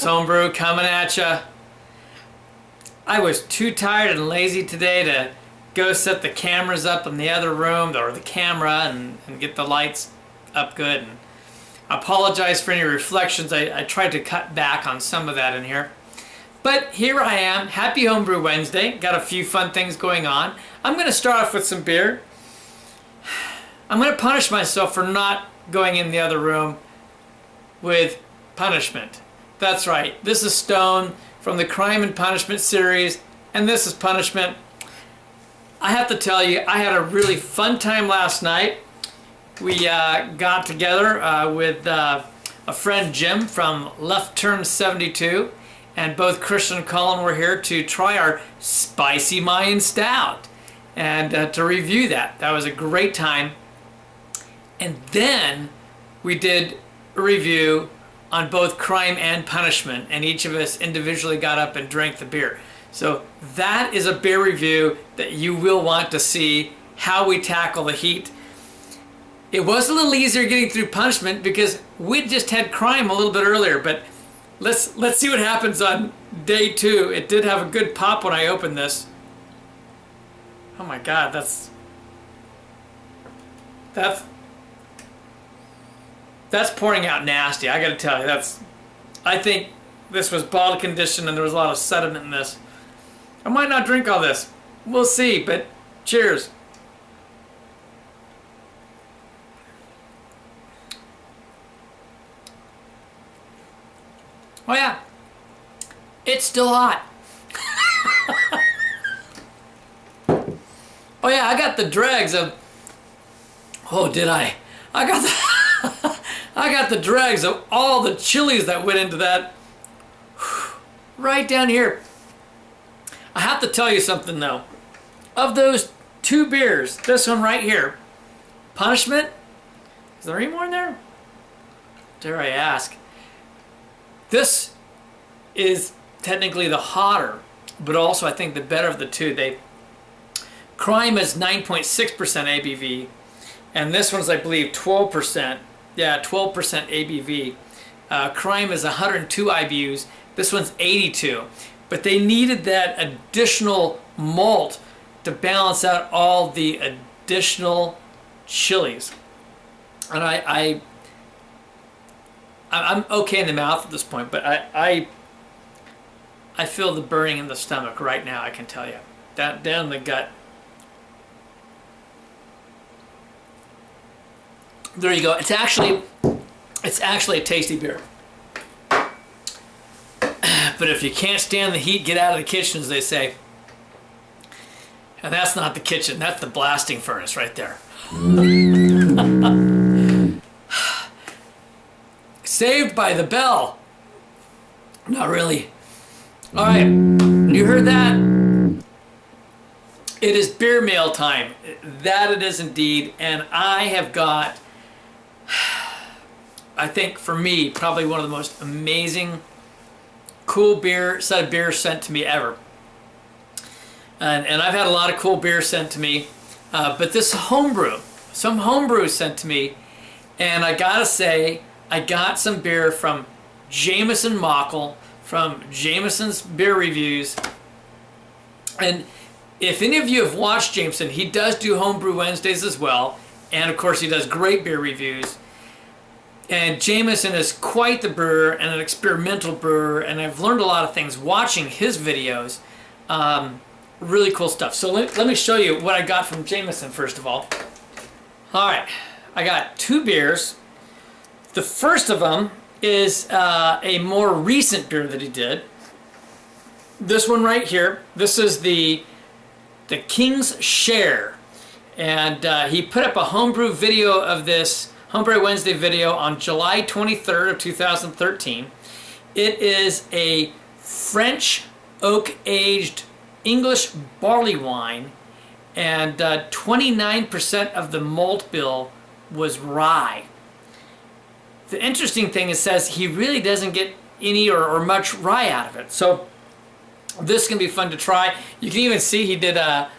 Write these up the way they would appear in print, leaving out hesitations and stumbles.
Nibs Homebrew coming at ya. I was too tired and lazy today to go set the cameras up in the other room, or the camera, and get the lights up good. And I apologize for any reflections. I tried to cut back on some of that in here. But here I am, happy Homebrew Wednesday. Got a few fun things going on. I'm going to start off with some beer. I'm going to punish myself for not going in the other room with punishment. That's right, this is Stone from the Crime and Punishment series, and this is punishment. I have to tell you, I had a really fun time last night. We got together with a friend Jim from Left Turn 72, and both Christian and Colin were here to try our spicy Mayan Stout and to review that. That was a great time. And then we did a review on both Crime and Punishment, and each of us individually got up and drank the beer. So that is a beer review that you will want to see, how we tackle the heat. It was a little easier getting through Punishment because we just had Crime a little bit earlier, but let's see what happens on day 2. It did have a good pop when I opened this. Oh my God, that's pouring out nasty. I gotta tell you, I think this was bottle conditioned and there was a lot of sediment in this. I might not drink all this. We'll see, but cheers. Oh yeah, it's still hot. Oh yeah, I got the dregs of, oh did I? I got the dregs of all the chilies that went into that right down here. I have to tell you something though. Of those 2 beers, this one right here, Punishment, is there any more in there? Dare I ask? This is technically the hotter, but also I think the better of the 2. Crime is 9.6% ABV, and this one's I believe 12%. Yeah, 12% ABV. Crime is 102 IBUs. This one's 82. But they needed that additional malt to balance out all the additional chilies. And I'm okay in the mouth at this point, but I feel the burning in the stomach right now, I can tell you. Down the gut. There you go. It's actually a tasty beer. But if you can't stand the heat, get out of the kitchen, as they say. And that's not the kitchen, that's the blasting furnace right there. Saved by the bell. Not really. All right, you heard that? It is beer mail time. That it is indeed. And I have got, I think for me, probably one of the most amazing, cool set of beers sent to me ever. And I've had a lot of cool beers sent to me, but this some homebrew sent to me, and I gotta say, I got some beer from Jamison Moeckel, from Jamison's Beer Reviews. And if any of you have watched Jamison, he does do Homebrew Wednesdays as well, and of course he does great beer reviews. And Jamison is quite the brewer and an experimental brewer, and I've learned a lot of things watching his videos. Really cool stuff. So let me show you what I got from Jamison first of all. All right, I got 2 beers. The first of them is a more recent beer that he did. This one right here. This is the King's Share, and he put up a homebrew video of this. Homebrew Wednesday video on July 23rd of 2013. It is a French oak-aged English barley wine, and 29% of the malt bill was rye. The interesting thing, it says he really doesn't get any or much rye out of it. So this can be fun to try. You can even see he did a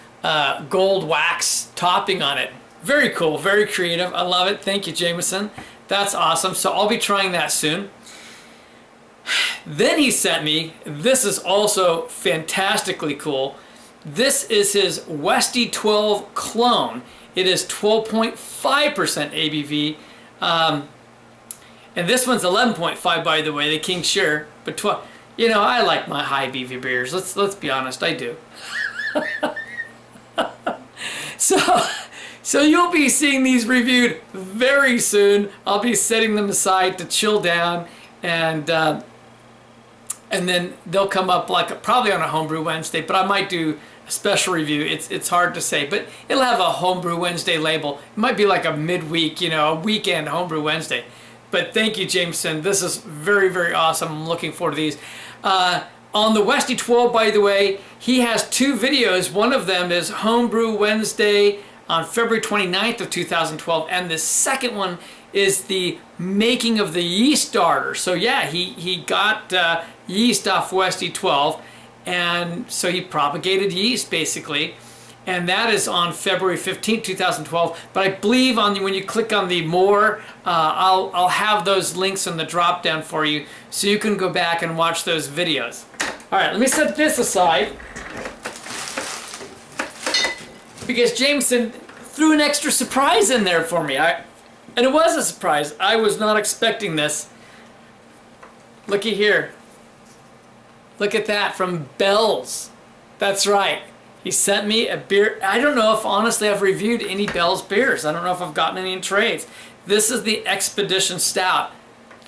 gold wax topping on it. Very cool, very creative. I love it. Thank you, Jamison. That's awesome. So I'll be trying that soon. Then he sent me, this is also fantastically cool. This is his Westy 12 clone. It is 12.5% ABV. And this one's 11.5, by the way, the King Shear. But 12, you know, I like my high ABV beers. Let's be honest, I do. So you'll be seeing these reviewed very soon. I'll be setting them aside to chill down, and then they'll come up like probably on a Homebrew Wednesday. But I might do a special review. It's hard to say, but it'll have a Homebrew Wednesday label. It might be like a midweek, you know, a weekend Homebrew Wednesday. But thank you, Jamison. This is very, very awesome. I'm looking forward to these. On the Westy 12, by the way, he has 2 videos. One of them is Homebrew Wednesday on February 29th of 2012, and the second one is the making of the yeast starter. So yeah, he got yeast off Westy 12, and so he propagated yeast basically, and that is on February 15th, 2012. But I believe when you click on the more, I'll have those links in the drop down for you, so you can go back and watch those videos. All right, let me set this aside, because Jamison threw an extra surprise in there for me. And it was a surprise. I was not expecting this. Looky here. Look at that, from Bell's. That's right. He sent me a beer. I don't know if, honestly, I've reviewed any Bell's beers. I don't know if I've gotten any in trades. This is the Expedition Stout.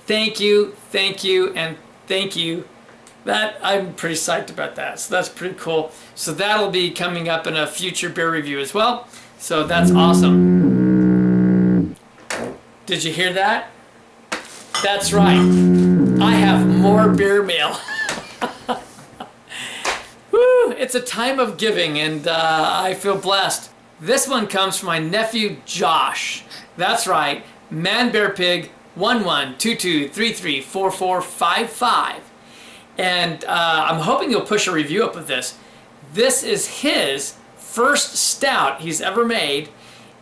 Thank you, and thank you. That, I'm pretty psyched about that. So that's pretty cool. So that'll be coming up in a future beer review as well. So that's awesome. Did you hear that? That's right. I have more beer mail. Woo, it's a time of giving, and I feel blessed. This one comes from my nephew Josh. That's right. Man Bear Pig 1122334455. And I'm hoping he'll push a review up of this. This is his first stout he's ever made,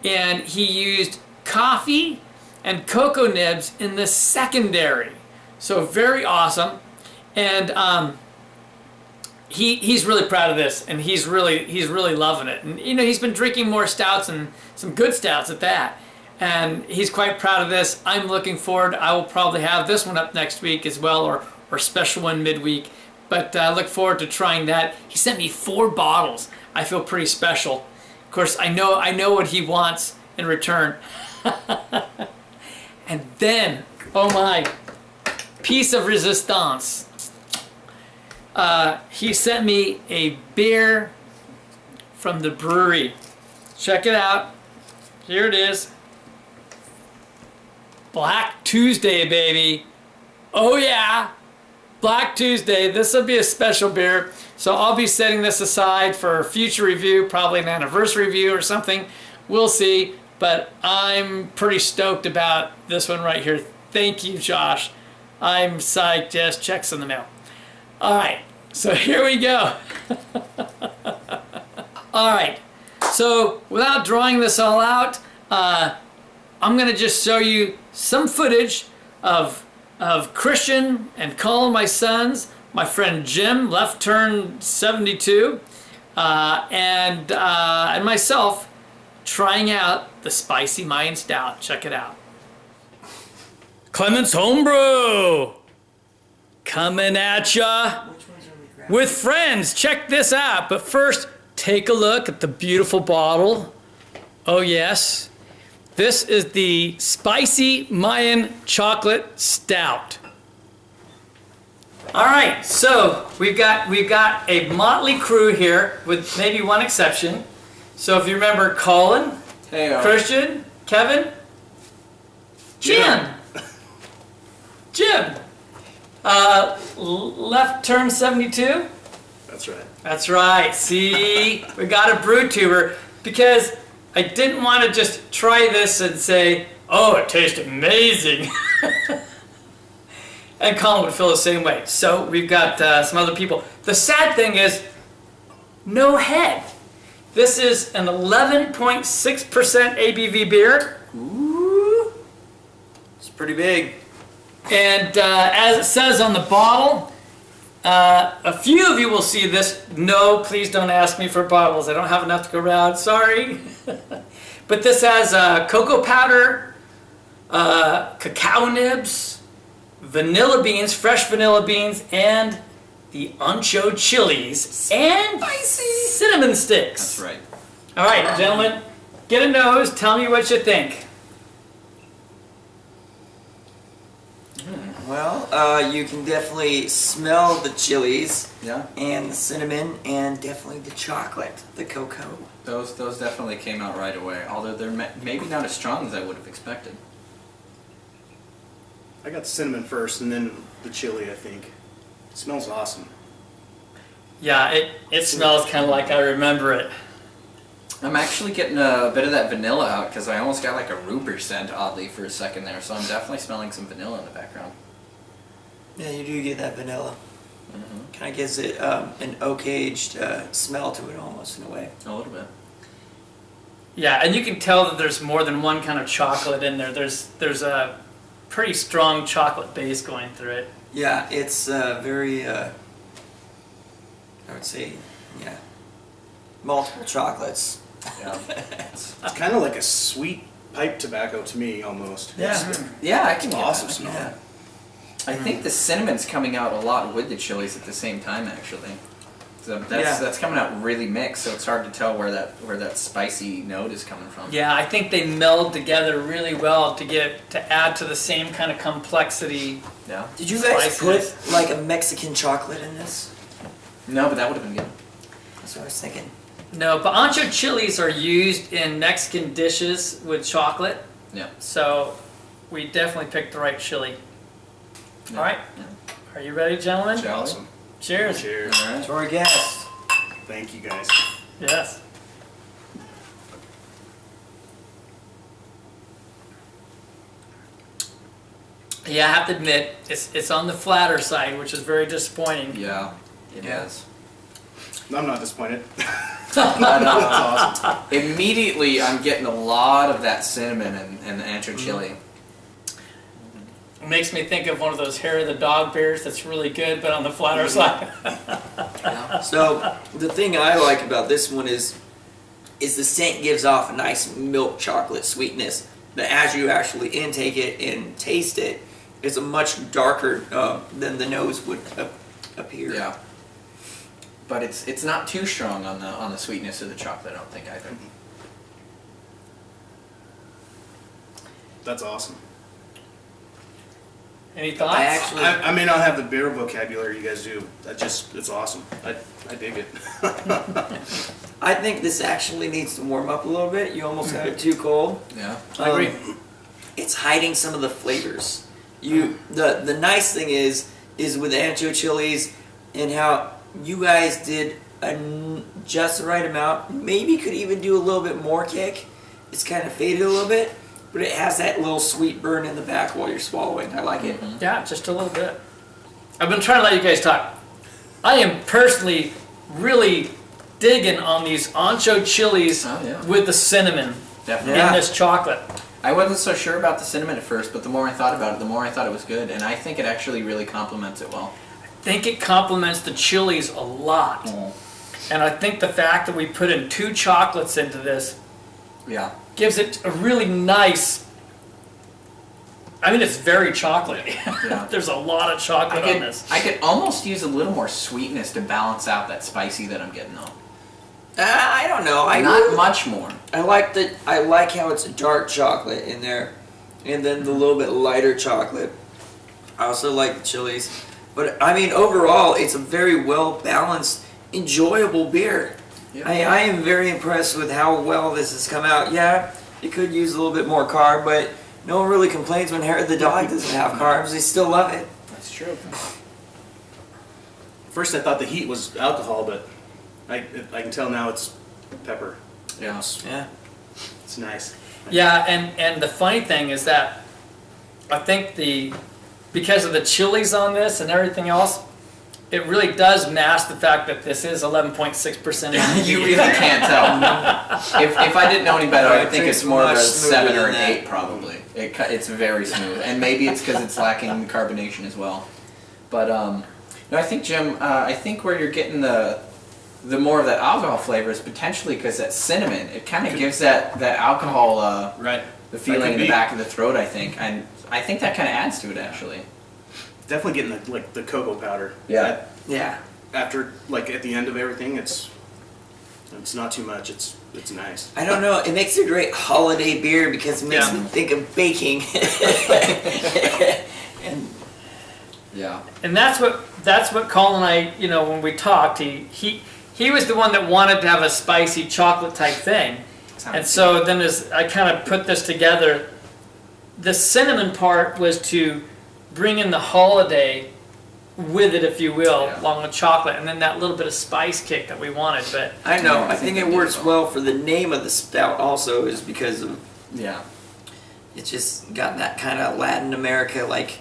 and he used coffee and cocoa nibs in the secondary. So very awesome. And he's really proud of this, and he's really loving it. And you know, he's been drinking more stouts, and some good stouts at that. And he's quite proud of this. I'm looking forward. I will probably have this one up next week as well, or special one midweek. But I look forward to trying that. He sent me 4 bottles. I feel pretty special. Of course, I know what he wants in return. And then, oh my, piece of resistance. He sent me a beer from the brewery. Check it out. Here it is. Black Tuesday, baby. Oh yeah. Black Tuesday. This will be a special beer. So I'll be setting this aside for a future review, probably an anniversary review or something. We'll see. But I'm pretty stoked about this one right here. Thank you, Josh. I'm psyched. Yes, checks in the mail. All right. So here we go. All right. So without drawing this all out, I'm going to just show you some footage of Christian and Colin, my sons, my friend Jim, Left Turn 72, and myself trying out the spicy Mayan Stout. Check it out. Clement's Homebrew coming at ya with friends. Check this out. But first, take a look at the beautiful bottle. Oh yes. This is the Spicy Mayan Chocolate Stout. All right, so we've got a motley crew here, with maybe one exception. So if you remember, Colin, hey, Christian, Kevin, Jim. Left Turn 72. That's right. That's right. See, we got a brew tuber, because I didn't want to just try this and say, oh, it tastes amazing. And Colin would feel the same way. So we've got some other people. The sad thing is, no head. This is an 11.6% ABV beer. Ooh. It's pretty big. And as it says on the bottle, a few of you will see this. No, please don't ask me for bottles. I don't have enough to go around. Sorry. But this has cocoa powder, cacao nibs, vanilla beans, fresh vanilla beans, and the ancho chilies, and cinnamon sticks. That's right. All right, gentlemen, get a nose. Tell me what you think. Well, you can definitely smell the chilies, Yeah. and the cinnamon, and definitely the chocolate, the cocoa. Those definitely came out right away. Although they're maybe not as strong as I would have expected. I got the cinnamon first, and then the chili. I think it smells awesome. Yeah, it smells kind of like I remember it. I'm actually getting a bit of that vanilla out because I almost got like a Rupert scent oddly for a second there. So I'm definitely smelling some vanilla in the background. Yeah, you do get that vanilla. Mm-hmm. Kind of gives it an oak-aged smell to it, almost in a way. A little bit. Yeah, and you can tell that there's more than one kind of chocolate in there. There's a pretty strong chocolate base going through it. Yeah, it's very. I would say, yeah, multiple chocolates. Yeah. It's kind of like a sweet pipe tobacco to me, almost. Yeah. Yeah, I can It's get awesome that. smell. Yeah. I think the cinnamon's coming out a lot with the chilies at the same time, actually. So that's coming out really mixed, so it's hard to tell where that spicy note is coming from. Yeah, I think they meld together really well to add to the same kind of complexity. Yeah. Did you guys Spiciness. put like a Mexican chocolate in this? No, but that would have been good. That's what I was thinking. No, but ancho chilies are used in Mexican dishes with chocolate, Yeah. so we definitely picked the right chili. Yeah. All right, Yeah. are you ready, gentlemen? Shall we? Awesome. Cheers. Cheers. All right. To our guest. Thank you, guys. Yes. Yeah, I have to admit, it's on the flatter side, which is very disappointing. Yeah, it Yeah. is. I'm not disappointed. But, That's awesome. immediately, I'm getting a lot of that cinnamon and the ancho chili. It makes me think of one of those hair of the dog beers that's really good, but on the flatter side. So the thing I like about this one is the scent gives off a nice milk chocolate sweetness. But as you actually intake it and taste it, it's a much darker than the nose would appear. Yeah. But it's not too strong on the sweetness of the chocolate, I don't think either. That's awesome. Any thoughts? I actually, I may not have the beer vocabulary you guys do. It's awesome. I dig it. I think this actually needs to warm up a little bit. You almost have it too cold. Yeah. I agree. It's hiding some of the flavors. The nice thing is with ancho chilies and how you guys did just the right amount. Maybe could even do a little bit more kick. It's kind of faded a little bit, but it has that little sweet burn in the back while you're swallowing. I like it. Yeah, just a little bit. I've been trying to let you guys talk. I am personally really digging on these ancho chilies Oh, yeah. with the cinnamon Definitely. Yeah. in this chocolate. I wasn't so sure about the cinnamon at first, but the more I thought about it, the more I thought it was good, and I think it actually really complements it well. I think it complements the chilies a lot. And I think the fact that we put in 2 chocolates into this Yeah. gives it a really nice, I mean, it's very chocolatey. Yeah. There's a lot of chocolate on this. I could almost use a little more sweetness to balance out that spicy that I'm getting though. I don't know. Not much more. I like how it's dark chocolate in there, and then the little bit lighter chocolate. I also like the chilies, but I mean overall, it's a very well balanced, enjoyable beer. Yeah. I am very impressed with how well this has come out. Yeah, it could use a little bit more carb, but no one really complains when Hair of the Dog doesn't have carbs. They still love it. That's true. First, I thought the heat was alcohol, but I can tell now it's pepper. Yeah. Yeah. It's nice. Yeah, and the funny thing is that I think because of the chilies on this and everything else, it really does mask the fact that this is 11.6%. You really can't tell. If I didn't know any better, I'd think it's more of a 7 or an 8 probably. It's very smooth, and maybe it's because it's lacking carbonation as well. But no, I think Jim, I think where you're getting the more of that alcohol flavor is potentially because that cinnamon. It kind of gives that alcohol Right. the feeling in the back of the throat. I think, and I think that kind of adds to it actually. Definitely getting the cocoa powder. Yeah. Yeah. After at the end of everything, it's not too much. It's nice. I don't know. It makes a great holiday beer because it makes me think of baking. And Yeah. And that's what Colin and I, you know, when we talked, he was the one that wanted to have a spicy chocolate type thing. And so then as I kind of put this together, the cinnamon part was to bring in the holiday with it, if you will, along with chocolate, and then that little bit of spice kick that we wanted. But I know, I think it works well for the name of the stout also, is because of it's just got that kind of Latin America like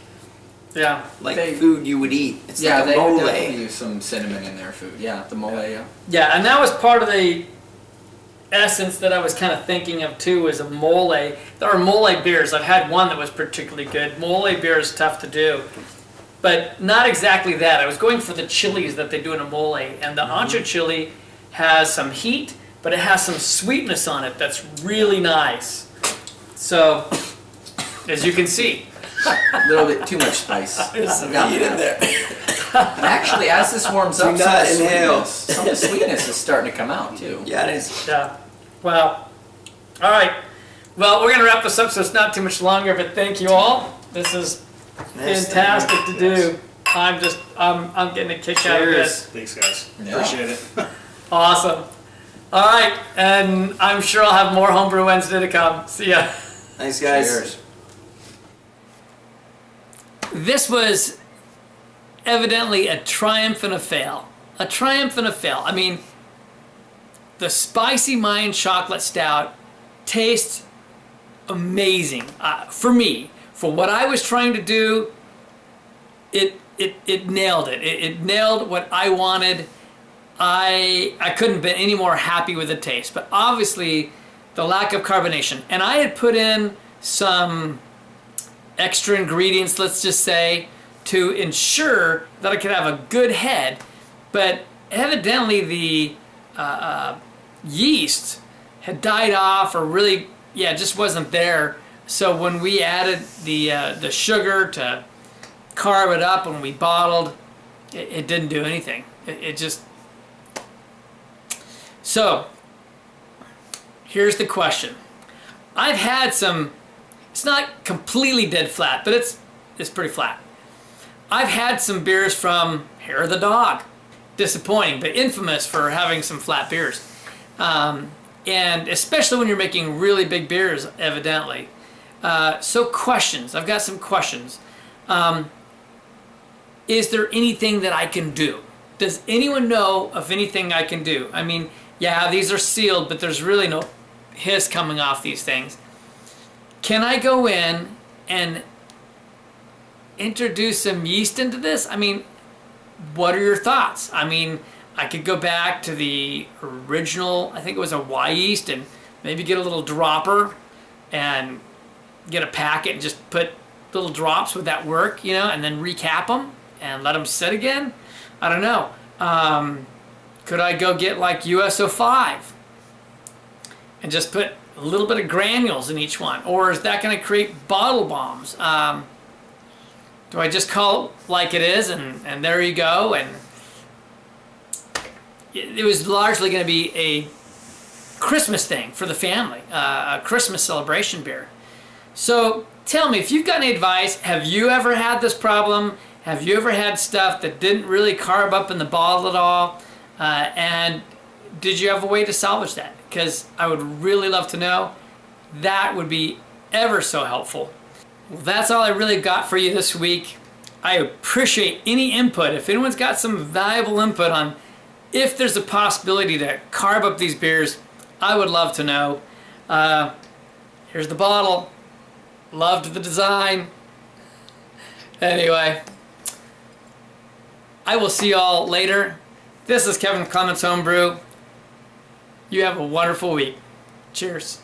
food you would eat. It's like a mole. They definitely use some cinnamon in their food. Yeah, the mole. Yeah, and that was part of the essence that I was kind of thinking of too, was a mole. There are mole beers. I've had one that was particularly good. Mole beer is tough to do, but not exactly that. I was going for the chilies that they do in a mole, and the ancho chili has some heat, but it has some sweetness on it that's really nice. So, as you can see, a little bit too much spice. There's some heat in there. And actually, as this warms up, Do not inhale. some of the sweetness is starting to come out too. Yeah, it is. Yeah. Wow. All right. Well, we're going to wrap this up so it's not too much longer, but thank you all. This is fantastic to do. I'm getting a kick out of this. Thanks, guys. Yeah. Appreciate it. Awesome. All right. And I'm sure I'll have more Homebrew Wednesday to come. See ya. Thanks, guys. Cheers. This was evidently a triumph and a fail. A triumph and a fail. I mean, the spicy Mayan chocolate stout tastes amazing. For me, for what I was trying to do, it nailed it. It nailed what I wanted. I couldn't have been any more happy with the taste. But obviously, the lack of carbonation. And I had put in some extra ingredients, let's just say, to ensure that I could have a good head. But evidently the yeast had died off, or really, just wasn't there. So when we added the sugar to carb it up, when we bottled, it didn't do anything. It just... So, here's the question. I've had some... It's not completely dead flat, but it's pretty flat. I've had some beers from Hair of the Dog. Disappointing, but infamous for having some flat beers. And especially when you're making really big beers, evidently. So questions. I've got some questions. Is there anything that I can do? Does anyone know of anything I can do? I mean, yeah, these are sealed, but there's really no hiss coming off these things. Can I go in and introduce some yeast into this? I mean, what are your thoughts? I mean, I could go back to the original, I think it was a Y yeast, and maybe get a little dropper and get a packet and just put little drops. Would that work, you know, and then recap them and let them sit again? I don't know. Could I go get like USO5 and just put a little bit of granules in each one? Or is that going to create bottle bombs? Do I just call it like it is, and there you go? And it was largely going to be a Christmas thing for the family, a Christmas celebration beer. So tell me, if you've got any advice, have you ever had this problem? Have you ever had stuff that didn't really carb up in the bottle at all? And did you have a way to salvage that? Because I would really love to know. That would be ever so helpful. Well, that's all I really got for you this week. I appreciate any input. If anyone's got some valuable input on if there's a possibility to carb up these beers, I would love to know. Here's the bottle. Loved the design. Anyway, I will see you all later. This is Kevin Clements Homebrew. You have a wonderful week. Cheers.